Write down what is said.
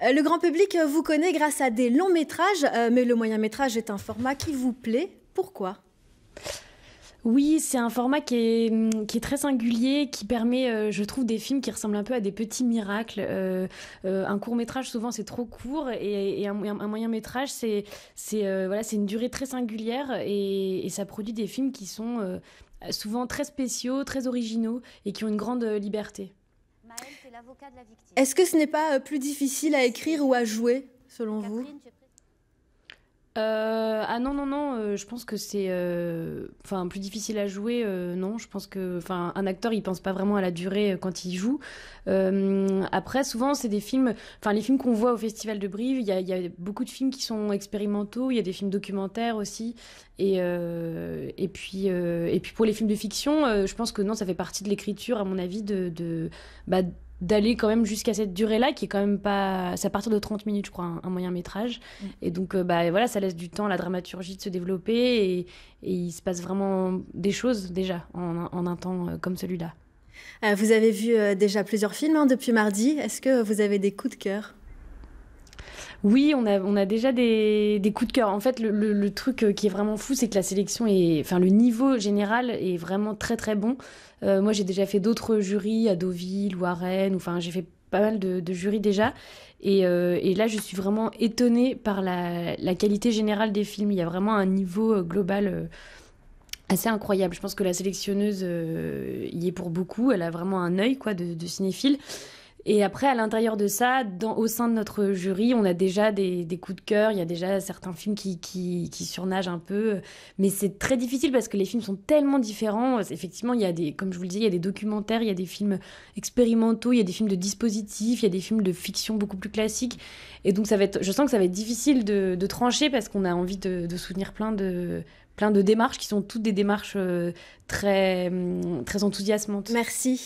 Le grand public vous connaît grâce à des longs métrages, mais le moyen métrage est un format qui vous plaît. Pourquoi? Oui, c'est un format qui est très singulier, qui permet, je trouve, des films qui ressemblent un peu à des petits miracles. Un court-métrage, souvent, c'est trop court, et un moyen-métrage, voilà, c'est une durée très singulière, et ça produit des films qui sont souvent très spéciaux, très originaux, et qui ont une grande liberté. Est-ce que ce n'est pas plus difficile à écrire ou à jouer, selon vous? Ah non, non, non, je pense que c'est enfin, plus difficile à jouer, non. Je pense que enfin, un acteur, il pense pas vraiment à la durée quand il joue. Après, souvent, c'est des films, enfin, les films qu'on voit au Festival de Brive, il y a beaucoup de films qui sont expérimentaux, il y a des films documentaires aussi. Et puis pour les films de fiction, je pense que non, ça fait partie de l'écriture, à mon avis, bah, d'aller quand même jusqu'à cette durée-là, qui est quand même pas... C'est à partir de 30 minutes, je crois, un moyen métrage. Et donc, bah, voilà, ça laisse du temps à la dramaturgie de se développer, et il se passe vraiment des choses, déjà, en un temps comme celui-là. Vous avez vu déjà plusieurs films depuis mardi. Est-ce que vous avez des coups de cœur? Oui, on a déjà des coups de cœur. En fait, le truc qui est vraiment fou, c'est que la sélection enfin, le niveau général est vraiment très très bon. Moi, j'ai déjà fait d'autres jurys à Deauville ou à Rennes. Enfin, j'ai fait pas mal de jurys déjà. Et là, je suis vraiment étonnée par la qualité générale des films. Il y a vraiment un niveau global assez incroyable. Je pense que la sélectionneuse y est pour beaucoup. Elle a vraiment un œil, quoi, de cinéphile. Et après, à l'intérieur de ça, au sein de notre jury, on a déjà des coups de cœur. Il y a déjà certains films qui surnagent un peu. Mais c'est très difficile parce que les films sont tellement différents. Effectivement, comme je vous le disais, il y a des documentaires, il y a des films expérimentaux, il y a des films de dispositifs, il y a des films de fiction beaucoup plus classiques. Et donc, je sens que ça va être difficile de trancher, parce qu'on a envie de soutenir plein de démarches qui sont toutes des démarches très, très enthousiasmantes. Merci.